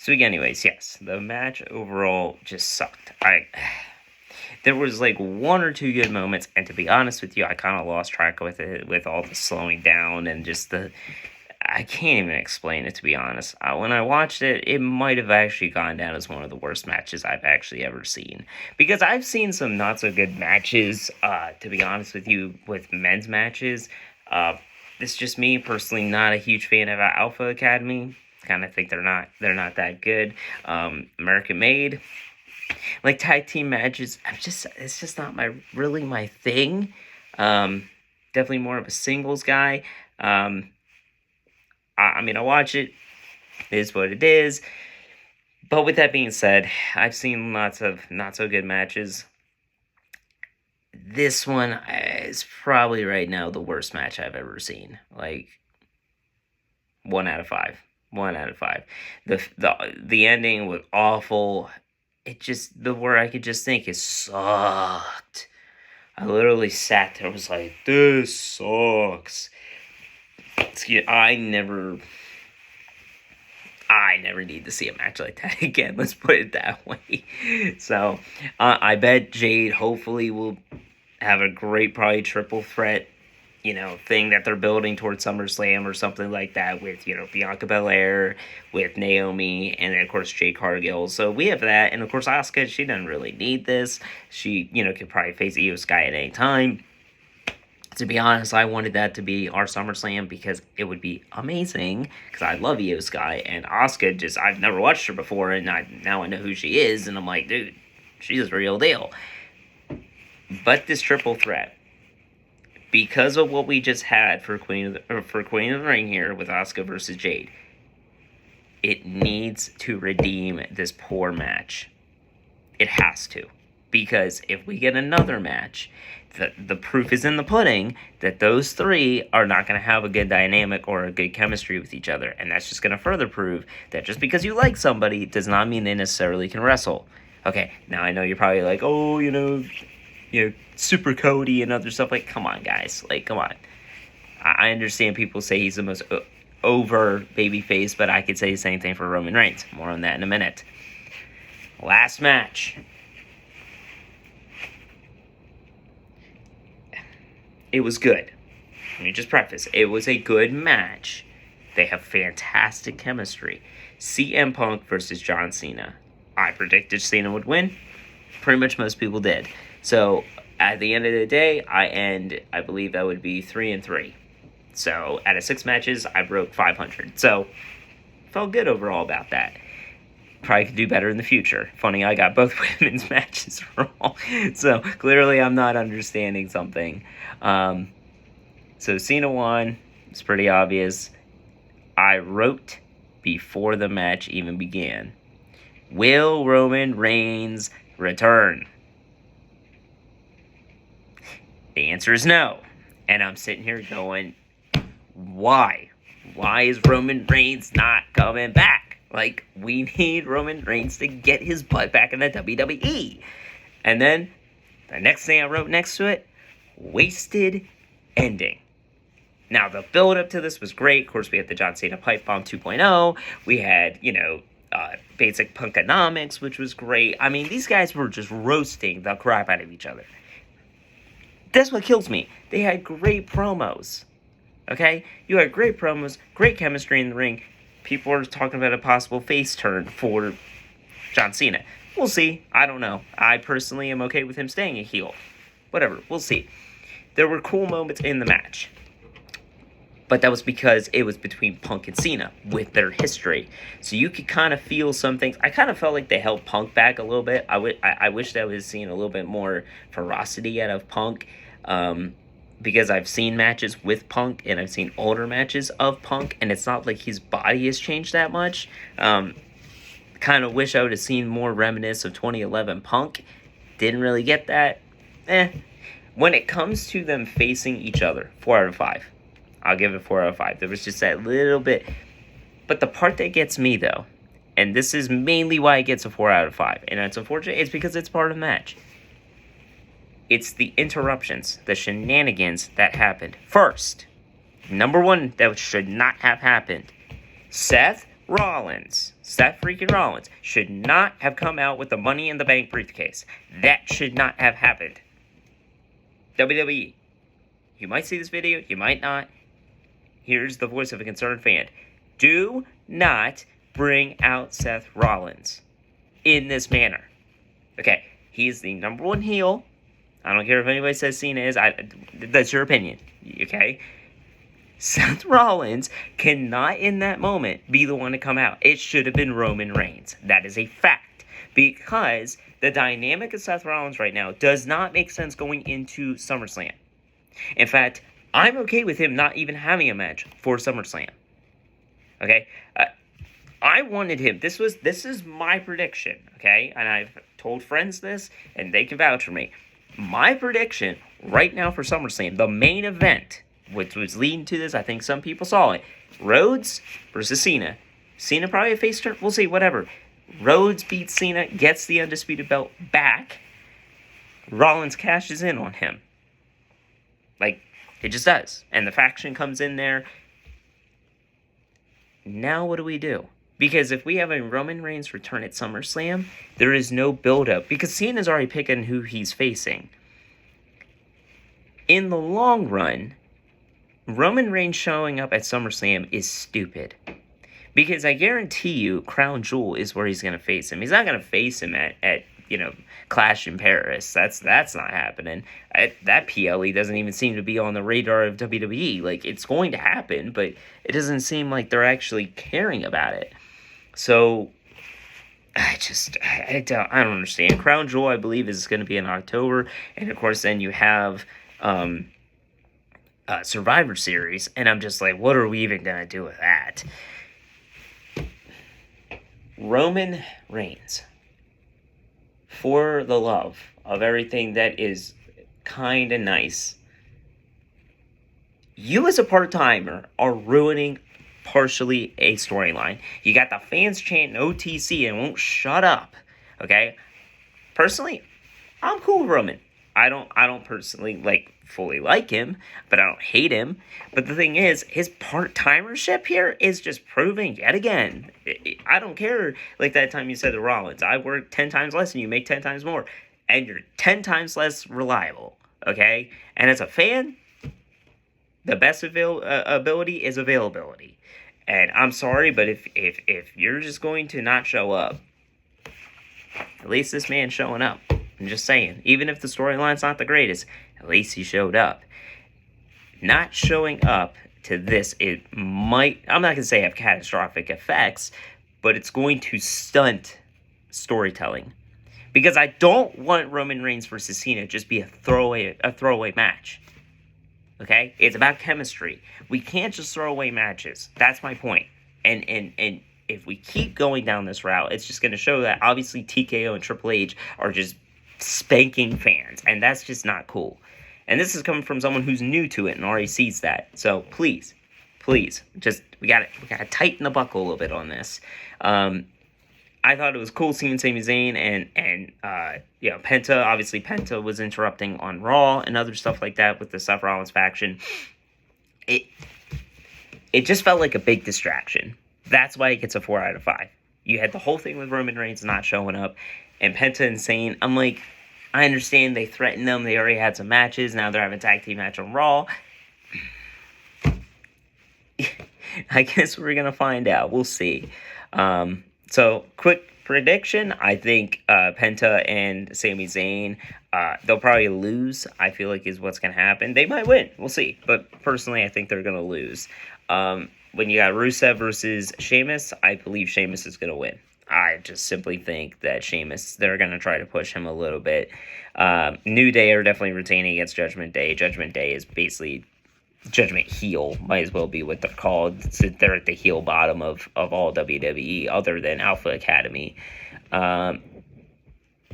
So anyways, yes, the match overall just sucked. There was like one or two good moments, and to be honest with you, I kind of lost track with it, with all the slowing down and just I can't even explain it, to be honest. When I watched it, it might have actually gone down as one of the worst matches I've actually ever seen. Because I've seen some not so good matches, to be honest with you, with men's matches. This is just me, personally, not a huge fan of Alpha Academy. Kind of think they're not that good. American Made, like tag team matches, it's just not really my thing. Definitely more of a singles guy. I mean, I watch it. It is what it is. But with that being said, I've seen lots of not so good matches. This one is probably right now the worst match I've ever seen. Like 1 out of 5. 1 out of 5. The ending was awful. It just, the word I could just think is sucked. I literally sat there and was like, this sucks. I never need to see a match like that again. Let's put it that way. So, I bet Jade hopefully will have a great, probably triple threat, thing that they're building towards SummerSlam or something like that with, Bianca Belair, with Naomi, and then, of course, Jade Cargill. So we have that. And, of course, Asuka, she doesn't really need this. She, could probably face Io Sky at any time. To be honest, I wanted that to be our SummerSlam because it would be amazing. Because I love Io Sky, and Asuka I've never watched her before, and now I know who she is, and I'm like, dude, she's the real deal. But this triple threat, because of what we just had for Queen of the Ring here with Asuka versus Jade, it needs to redeem this poor match. It has to. Because if we get another match, the proof is in the pudding that those three are not going to have a good dynamic or a good chemistry with each other. And that's just going to further prove that just because you like somebody does not mean they necessarily can wrestle. Okay, now I know you're probably like, oh, Super Cody and other stuff. Like, come on, guys. Like, come on. I understand people say he's the most over babyface, but I could say the same thing for Roman Reigns. More on that in a minute. Last match. It was good. Let me just preface. It was a good match. They have fantastic chemistry. CM Punk versus John Cena. I predicted Cena would win. Pretty much most people did. So, at the end of the day, I believe that would be 3-3. So, out of 6 matches, I broke 500. So, felt good overall about that. Probably could do better in the future. Funny, I got both women's matches wrong. So, clearly I'm not understanding something. So, Cena won. It's pretty obvious. I wrote before the match even began, will Roman Reigns return? The answer is no. And I'm sitting here going, why? Why is Roman Reigns not coming back? Like, we need Roman Reigns to get his butt back in the WWE. And then, the next thing I wrote next to it, wasted ending. Now, the build-up to this was great. Of course, we had the John Cena Pipe Bomb 2.0. We had, basic Punkonomics, which was great. I mean, these guys were just roasting the crap out of each other. That's what kills me. They had great promos. Okay? You had great promos, great chemistry in the ring. People are talking about a possible face turn for John Cena. We'll see. I don't know. I personally am okay with him staying a heel. Whatever. We'll see. There were cool moments in the match. But that was because it was between Punk and Cena with their history. So you could kind of feel some things. I kind of felt like they held Punk back a little bit. I wish that I was seeing a little bit more ferocity out of Punk. Because I've seen matches with Punk and I've seen older matches of Punk. And it's not like his body has changed that much. Kind of wish I would have seen more reminiscence of 2011 Punk. Didn't really get that. When it comes to them facing each other, 4 out of 5. I'll give it 4 out of 5. There was just that little bit. But the part that gets me, though, and this is mainly why it gets a 4 out of 5, and it's unfortunate, it's because it's part of the match. It's the interruptions, the shenanigans that happened. First, number one, that should not have happened. Seth Rollins, Seth freaking Rollins, should not have come out with the Money in the Bank briefcase. That should not have happened. WWE, you might see this video, you might not. Here's the voice of a concerned fan. Do not bring out Seth Rollins in this manner. Okay, he's the number one heel. I don't care if anybody says Cena is. That's your opinion, okay? Seth Rollins cannot, in that moment, be the one to come out. It should have been Roman Reigns. That is a fact. Because the dynamic of Seth Rollins right now does not make sense going into SummerSlam. In fact, I'm okay with him not even having a match for SummerSlam. Okay? I wanted him. This is my prediction, okay? And I've told friends this, and they can vouch for me. My prediction right now for SummerSlam, the main event, which was leading to this, I think some people saw it. Rhodes versus Cena. Cena probably a face turn. We'll see, whatever. Rhodes beats Cena, gets the Undisputed Belt back. Rollins cashes in on him. Like, it just does. And the faction comes in there. Now what do we do? Because if we have a Roman Reigns return at SummerSlam, there is no build-up. Because Cena's already picking who he's facing. In the long run, Roman Reigns showing up at SummerSlam is stupid. Because I guarantee you, Crown Jewel is where he's going to face him. He's not going to face him at Clash in Paris. That's not happening. That PLE doesn't even seem to be on the radar of WWE. Like, it's going to happen, but it doesn't seem like they're actually caring about it. So, I don't understand. Crown Jewel, I believe, is going to be in October. And, of course, then you have Survivor Series, and I'm just like, what are we even gonna do with that? Roman Reigns, for the love of everything that is kind and nice, you as a part-timer are ruining partially a storyline. You got the fans chanting OTC and won't shut up, okay? Personally, I'm cool with Roman. I don't personally fully like him, but I don't hate him. But the thing is, his part-timership here is just proving yet again. I don't care, like that time you said to Rollins, I work 10 times less and you make 10 times more. And you're 10 times less reliable, okay? And as a fan, the best ability is availability. And I'm sorry, but if you're just going to not show up, at least this man's showing up. I'm just saying, even if the storyline's not the greatest, at least he showed up. Not showing up to this, it might, I'm not going to say have catastrophic effects, but it's going to stunt storytelling. Because I don't want Roman Reigns versus Cena just be a throwaway match. Okay? It's about chemistry. We can't just throw away matches. That's my point. And if we keep going down this route, it's just going to show that obviously TKO and Triple H are just spanking fans, and that's just not cool. And this is coming from someone who's new to it and already sees that. So please, just we gotta tighten the buckle a little bit on this. I thought it was cool seeing Sami Zayn and Penta. Obviously, Penta was interrupting on Raw and other stuff like that with the Seth Rollins faction. It just felt like a big distraction. That's why it gets a 4 out of 5. You had the whole thing with Roman Reigns not showing up, and Penta and Zayn. I'm like, I understand they threatened them. They already had some matches. Now they're having a tag team match on Raw. I guess we're going to find out. We'll see. So, quick prediction. I think Penta and Sami Zayn, they'll probably lose, I feel like is what's going to happen. They might win. We'll see. But personally, I think they're going to lose. When you got Rusev versus Sheamus, I believe Sheamus is going to win. I just simply think that Sheamus, they're going to try to push him a little bit. New Day are definitely retaining against Judgment Day. Judgment Day is basically Judgment heel, might as well be what they're called. They're at the heel bottom of all WWE, other than Alpha Academy. I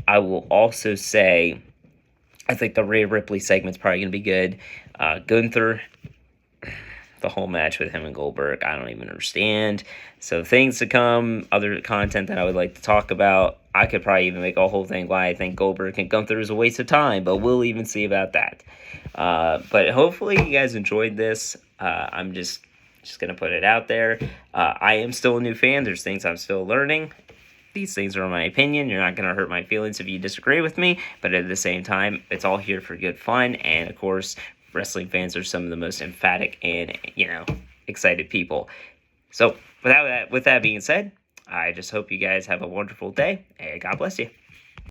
will also say, I think the Rhea Ripley segment's probably going to be good. Gunther, the whole match with him and Goldberg, I don't even understand. So things to come, other content that I would like to talk about. I could probably even make a whole thing why I think Goldberg and Gunther is a waste of time, but we'll even see about that. But hopefully you guys enjoyed this. I'm just Just going to put it out there. I am still a new fan. There's things I'm still learning. These things are my opinion. You're not going to hurt my feelings if you disagree with me. But at the same time, it's all here for good fun. And, of course, wrestling fans are some of the most emphatic and, excited people. So, with that being said, I just hope you guys have a wonderful day. And God bless you.